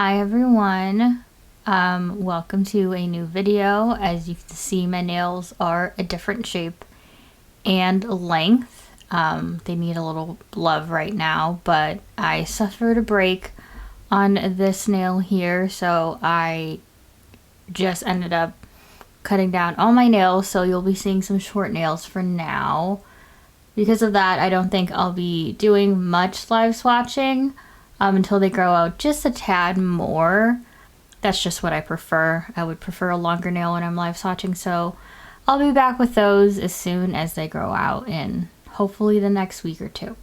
Hi everyone, welcome to a new video. As you can see, my nails are a different shape and length. They need a little love right now, but I suffered a break on this nail here, so I just ended up cutting down all my nails, so you'll be seeing some short nails for now. Because of that, I don't think I'll be doing much live swatching until they grow out just a tad more. That's just what I prefer. I would prefer a longer nail when I'm live swatching, so I'll be back with those as soon as they grow out in hopefully the next week or two.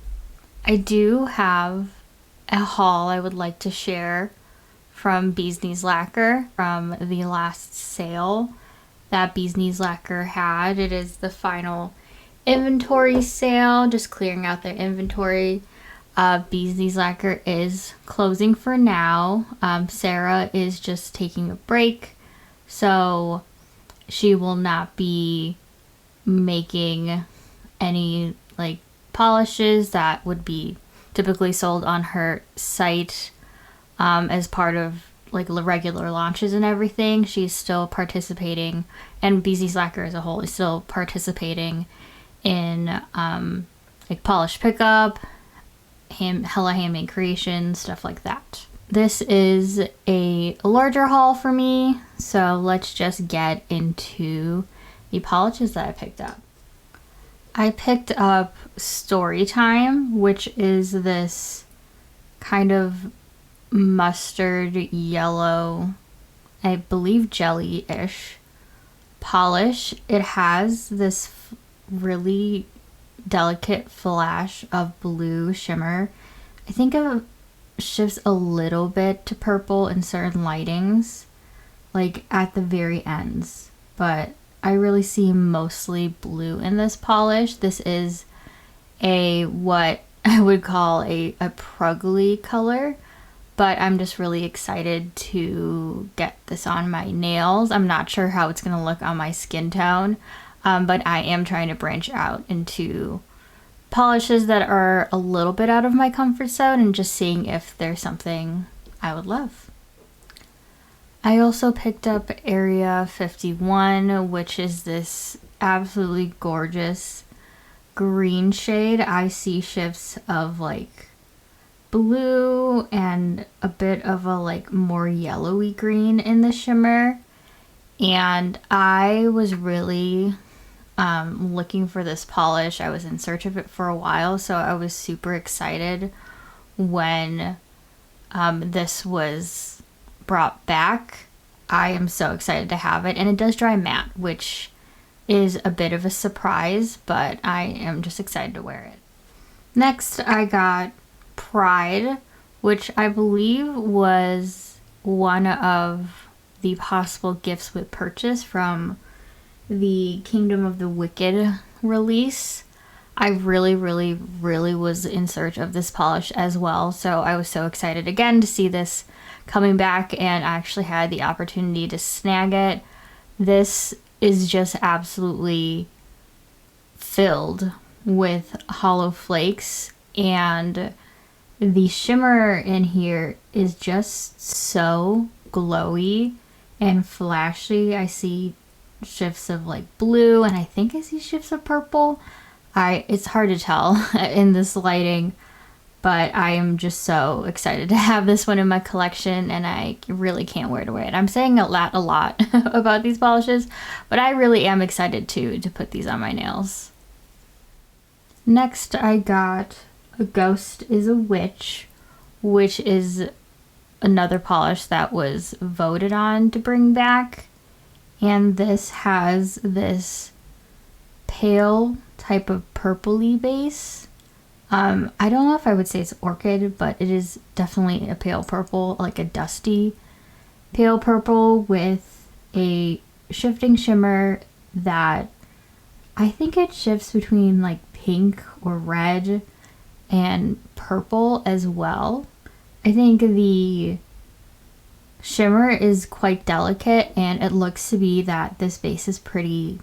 I do have a haul I would like to share from Bee's Knees Lacquer from the last sale that Bee's Knees Lacquer had. It is the final inventory sale, just clearing out their inventory. Bee's Knees Lacquer is closing for now. Sarah is just taking a break, so she will not be making any like polishes that would be typically sold on her site as part of like regular launches and everything. She's still participating, and Bee's Knees Lacquer as a whole is still participating in like polish pickup, hella handmade creations, stuff like that. This is a larger haul for me, so let's just get into the polishes that I picked up. I picked up Storytime, which is this kind of mustard yellow, I believe jelly-ish polish. It has this really delicate flash of blue shimmer. I think it shifts a little bit to purple in certain lightings, like at the very ends, but I really see mostly blue in this polish. This is a what I would call a pruggly color, but I'm just really excited to get this on my nails. I'm not sure how it's gonna look on my skin tone, but I am trying to branch out into polishes that are a little bit out of my comfort zone and just seeing if there's something I would love. I also picked up Area 51, which is this absolutely gorgeous green shade. I see shifts of like blue and a bit of a like more yellowy green in the shimmer, and I was really looking for this polish. I was in search of it for a while, so I was super excited when this was brought back. I am so excited to have it, and it does dry matte, which is a bit of a surprise, but I am just excited to wear it. Next, I got Pride, which I believe was one of the possible gifts with purchase from the Kingdom of the Wicked release. I really was in search of this polish as well, so I was so excited again to see this coming back, and I actually had the opportunity to snag it. This is just absolutely filled with hollow flakes, and the shimmer in here is just so glowy and flashy. I see shifts of like blue, and I think I see shifts of purple. It's hard to tell in this lighting, but I am just so excited to have this one in my collection, and I really can't wait to wear it. I'm saying a lot about these polishes, but I really am excited to put these on my nails. Next, I got A Ghost is a Witch, which is another polish that was voted on to bring back. And this has this pale type of purpley base. I don't know if I would say it's orchid, but it is definitely a pale purple, like a dusty pale purple with a shifting shimmer that I think it shifts between like pink or red and purple as well. I think the shimmer is quite delicate, and it looks to be that this base is pretty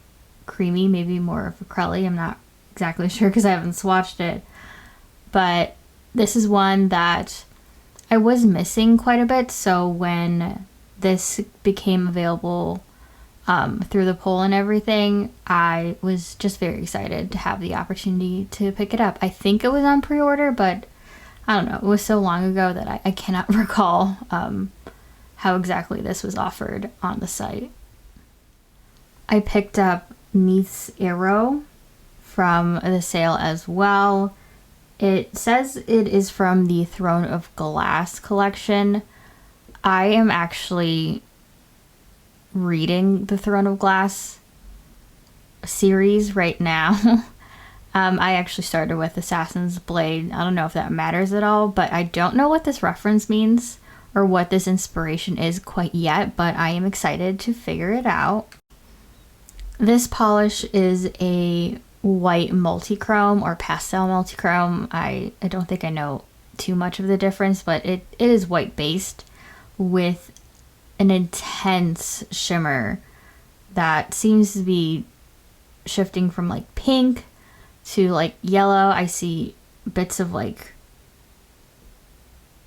creamy, maybe more of a crelly. I'm not exactly sure because I haven't swatched it, but this is one that I was missing quite a bit, so when this became available through the poll and everything, I was just very excited to have the opportunity to pick it up. I think it was on pre-order, but I don't know. It was so long ago that I cannot recall how exactly this was offered on the site. I picked up Neaths Arrow from the sale as well. It says it is from the Throne of Glass collection. I am actually reading the Throne of Glass series right now. I actually started with Assassin's Blade. I don't know if that matters at all, but I don't know what this reference means or what this inspiration is quite yet, but I am excited to figure it out. This polish is a white multichrome or pastel multichrome. I don't think I know too much of the difference, but it is white based with an intense shimmer that seems to be shifting from like pink to like yellow. I see bits of like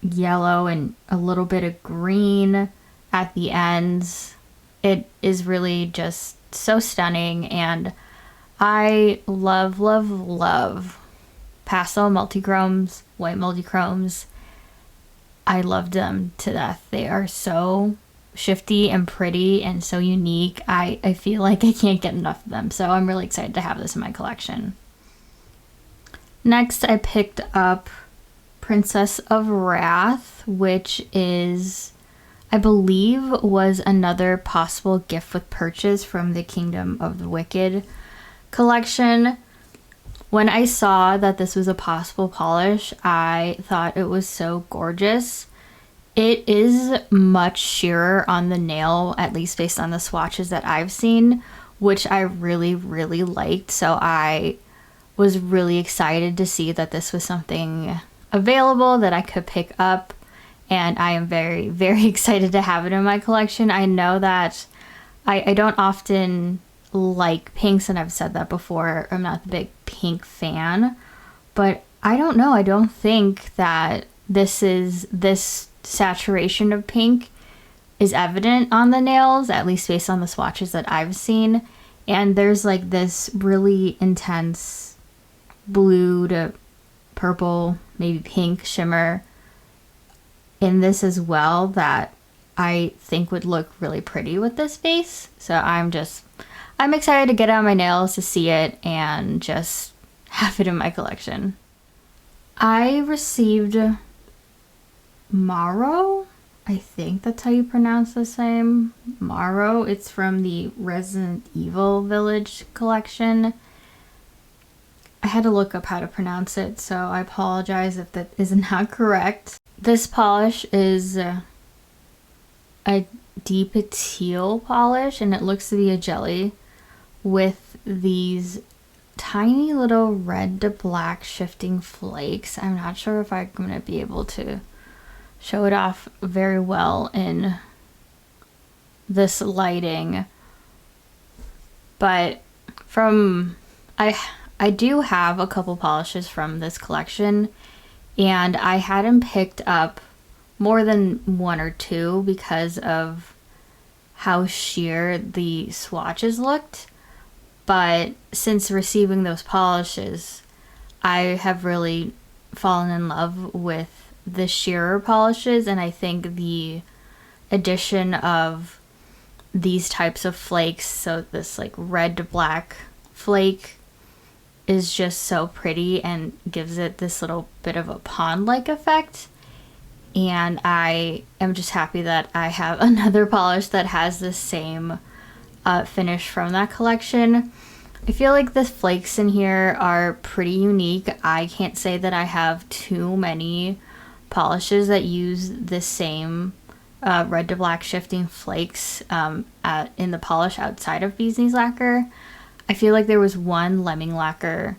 yellow and a little bit of green at the ends. It is really just so stunning, and I love, love, love pastel multichromes, white multichromes. I love them to death. They are so shifty and pretty and so unique. I feel like I can't get enough of them, so I'm really excited to have this in my collection. Next, I picked up Princess of Wrath, which is, I believe, was another possible gift with purchase from the Kingdom of the Wicked collection. When I saw that this was a possible polish, I thought it was so gorgeous. It is much sheerer on the nail, at least based on the swatches that I've seen, which I really, really liked. So I was really excited to see that this was something available that I could pick up, and I am very, very excited to have it in my collection. I know that I don't often like pinks, and I've said that before. I'm not the big pink fan, but I don't know. I don't think that this saturation of pink is evident on the nails, at least based on the swatches that I've seen. And there's like this really intense blue to purple, maybe pink shimmer in this as well that I think would look really pretty with this base. So I'm excited to get it on my nails, to see it, and just have it in my collection. I received Maro. I think that's how you pronounce the name. Maro. It's from the Resident Evil Village collection. I had to look up how to pronounce it, so I apologize if that is not correct. This polish is a deep teal polish, and it looks to be a jelly with these tiny little red to black shifting flakes. I'm not sure if I'm going to be able to show it off very well in this lighting, but I do have a couple polishes from this collection, and I hadn't picked up more than one or two because of how sheer the swatches looked. But since receiving those polishes, I have really fallen in love with the sheerer polishes, and I think the addition of these types of flakes, so this like red to black flake, is just so pretty and gives it this little bit of a pond-like effect. And I am just happy that I have another polish that has the same finish from that collection. I feel like the flakes in here are pretty unique. I can't say that I have too many polishes that use the same red to black shifting flakes in the polish outside of Bee's Knees Lacquer. I feel like there was one Lemming Lacquer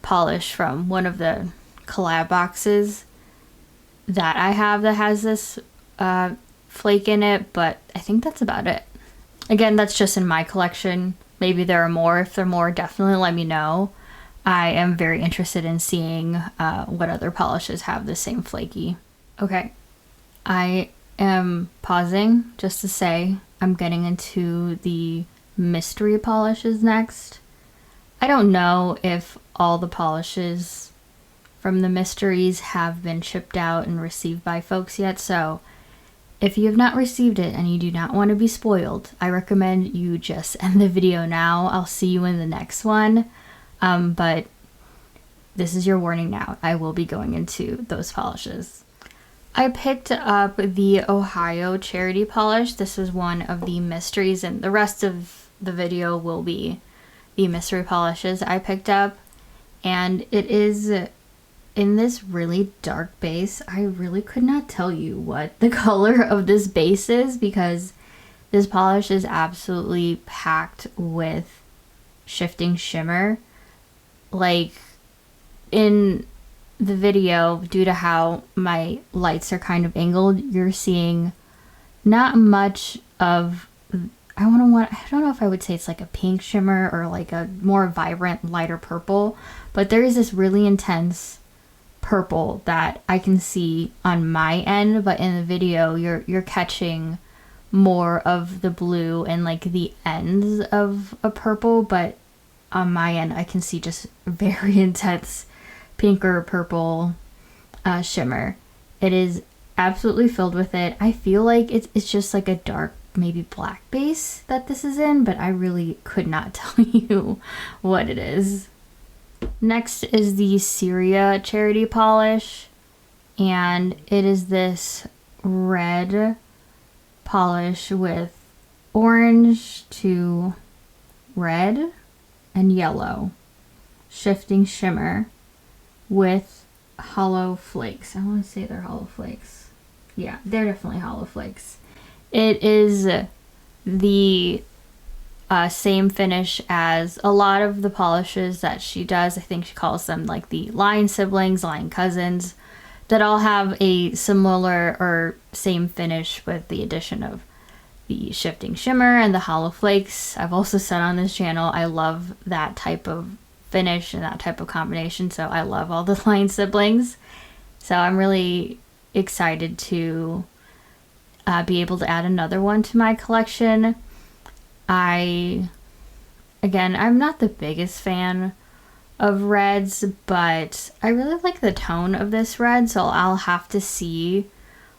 polish from one of the collab boxes that I have that has this flake in it, but I think that's about it. Again, that's just in my collection. Maybe there are more. If there are more, definitely let me know. I am very interested in seeing what other polishes have the same flaky. Okay, I am pausing just to say I'm getting into the mystery polishes next. I don't know if all the polishes from the mysteries have been shipped out and received by folks yet, so if you have not received it and you do not want to be spoiled, I recommend you just end the video now. I'll see you in the next one, but this is your warning now. I will be going into those polishes. I picked up the Ohio Charity Polish. This is one of the mysteries, and the rest of the video will be the mystery polishes I picked up. And it is in this really dark base. I really could not tell you what the color of this base is because this polish is absolutely packed with shifting shimmer. Like in the video, due to how my lights are kind of angled, you're seeing not much of, I don't know if I would say it's like a pink shimmer or like a more vibrant lighter purple, but there is this really intense purple that I can see on my end, but in the video you're catching more of the blue and like the ends of a purple, but on my end I can see just very intense pink or purple shimmer. It is absolutely filled with it. I feel like it's just like a dark, maybe black base that this is in, but I really could not tell you what it is. Next is the Syria Charity Polish, and it is this red polish with orange to red and yellow shifting shimmer with hollow flakes. I want to say they're hollow flakes. Yeah, they're definitely hollow flakes. It is the same finish as a lot of the polishes that she does. I think she calls them like the line siblings, line cousins, that all have a similar or same finish with the addition of the shifting shimmer and the hollow flakes. I've also said on this channel I love that type of finish and that type of combination, so I love all the line siblings. So I'm really excited to be able to add another one to my collection. I'm not the biggest fan of reds, but I really like the tone of this red, so I'll have to see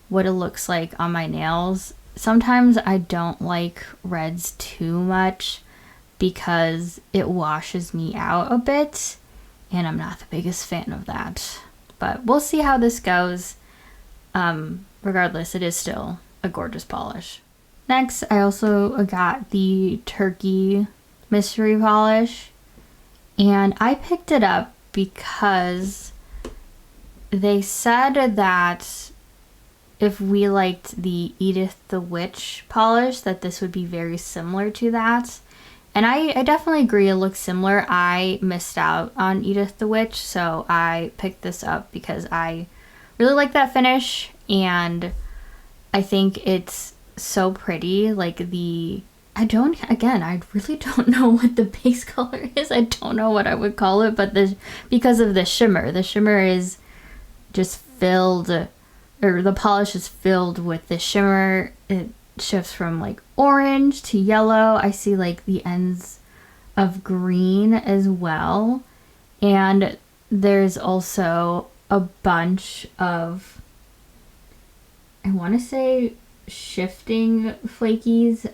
what it looks like on my nails. Sometimes I don't like reds too much because it washes me out a bit, and I'm not the biggest fan of that. But we'll see how this goes. Regardless, it is still a gorgeous polish. Next, I also got the Turkey Mystery Polish, and I picked it up because they said that if we liked the Edith the Witch polish, that this would be very similar to that. And I definitely agree, it looks similar. I missed out on Edith the Witch, so I picked this up because I really like that finish, and I think it's so pretty. Like I really don't know what the base color is. I don't know what I would call it, but because of the shimmer is just filled, or the polish is filled with the shimmer. It shifts from like orange to yellow. I see like the ends of green as well, and there's also a bunch of, I want to say, shifting flakies.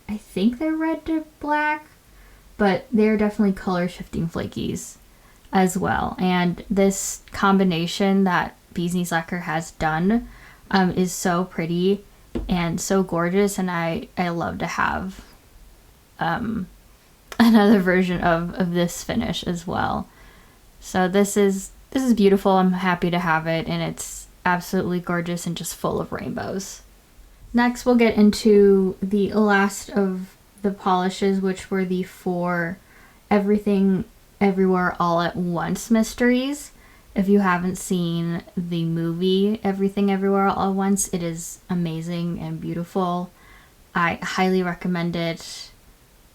I think they're red to black, but they're definitely color shifting flakies as well. And this combination that Bee's Knees Lacquer has done is so pretty and so gorgeous, and I love to have another version of this finish as well. So this is beautiful. I'm happy to have it, and it's absolutely gorgeous and just full of rainbows. Next, we'll get into the last of the polishes, which were the 4 Everything Everywhere All at Once mysteries. If you haven't seen the movie Everything Everywhere All at Once, it is amazing and beautiful. I highly recommend it.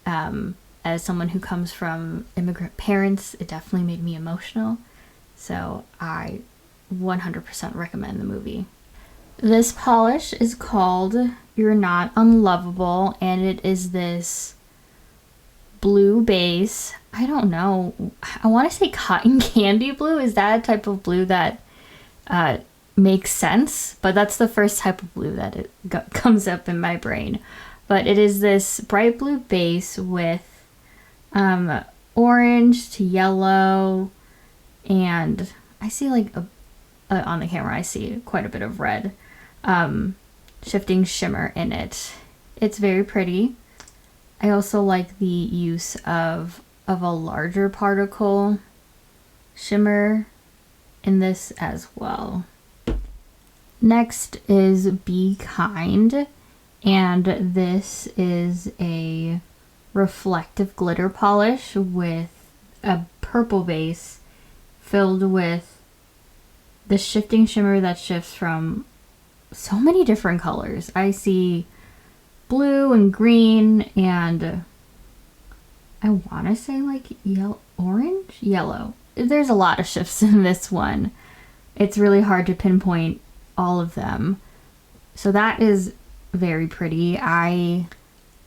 As someone who comes from immigrant parents, it definitely made me emotional. So I 100% recommend the movie. This polish is called Youre Not Unlovable, and it is this blue base. I don't know. I want to say cotton candy blue. Is that a type of blue that makes sense? But that's the first type of blue that comes up in my brain. But it is this bright blue base with orange to yellow, and I see like on the camera I see quite a bit of red shifting shimmer in it. It's very pretty. I also like the use of a larger particle shimmer in this as well. Next is Be Kind, and this is a reflective glitter polish with a purple base filled with the shifting shimmer that shifts from so many different colors. I see blue and green, and I want to say like orange, yellow. There's a lot of shifts in this one. It's really hard to pinpoint all of them. So that is very pretty. I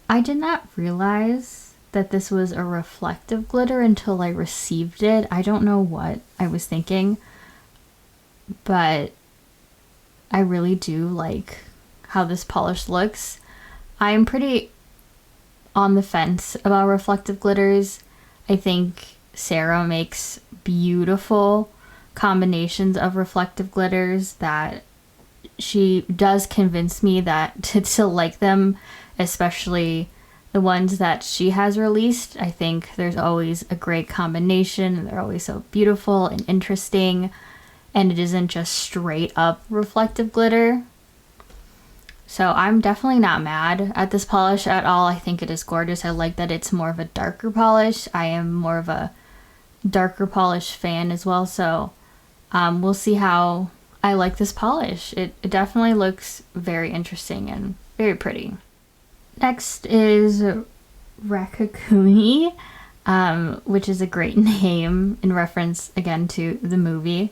did not realize that this was a reflective glitter until I received it. I don't know what I was thinking, but I really do like how this polish looks. I'm pretty on the fence about reflective glitters. I think Sarah makes beautiful combinations of reflective glitters that she does convince me that to like them, especially the ones that she has released. I think there's always a great combination, and they're always so beautiful and interesting, and it isn't just straight up reflective glitter. So I'm definitely not mad at this polish at all. I think it is gorgeous. I like that it's more of a darker polish. I am more of a darker polish fan as well, so we'll see how I like this polish. It definitely looks very interesting and very pretty. Next is Rakakuni, which is a great name in reference again to the movie.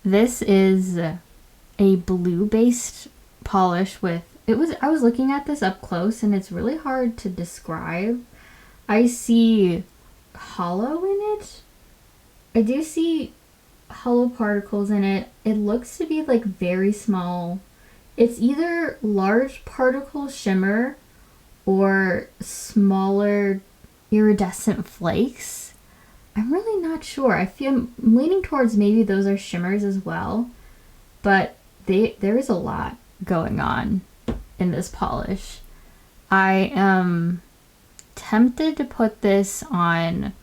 This is a blue-based polish with I was looking at this up close, and it's really hard to describe. I see hollow in it. I do see hollow particles in it. It looks to be like very small. It's either large particle shimmer or smaller iridescent flakes. I'm really not sure. I'm leaning towards maybe those are shimmers as well, but there is a lot going on in this polish. I am tempted to put this on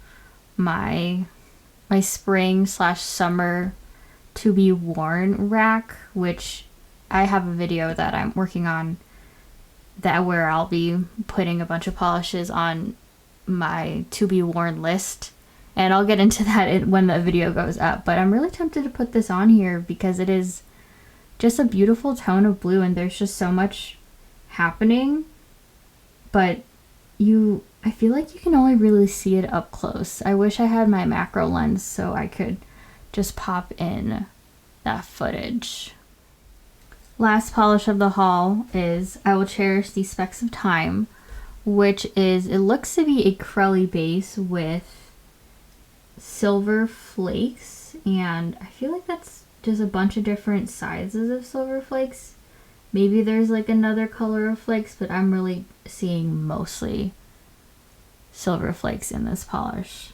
my spring/summer to be worn rack, which I have a video that I'm working on where I'll be putting a bunch of polishes on my to be worn list, and I'll get into that when the video goes up. But I'm really tempted to put this on here because it is just a beautiful tone of blue, and there's just so much happening, but I feel like you can only really see it up close. I wish I had my macro lens so I could just pop in that footage. Last polish of the haul is I Will Cherish the Specks of Time, which is, it looks to be a crelly base with silver flakes, and I feel like that's just a bunch of different sizes of silver flakes. Maybe there's like another color of flakes, but I'm really seeing mostly silver flakes in this polish.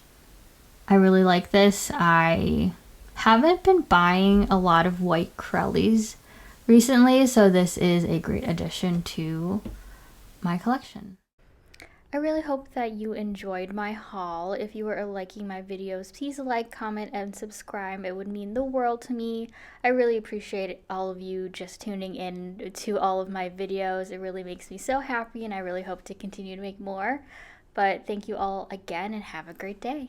I really like this. I haven't been buying a lot of white crellies recently, so this is a great addition to my collection. I really hope that you enjoyed my haul. If you are liking my videos, please like, comment, and subscribe. It would mean the world to me. I really appreciate all of you just tuning in to all of my videos. It really makes me so happy, and I really hope to continue to make more. But thank you all again, and have a great day.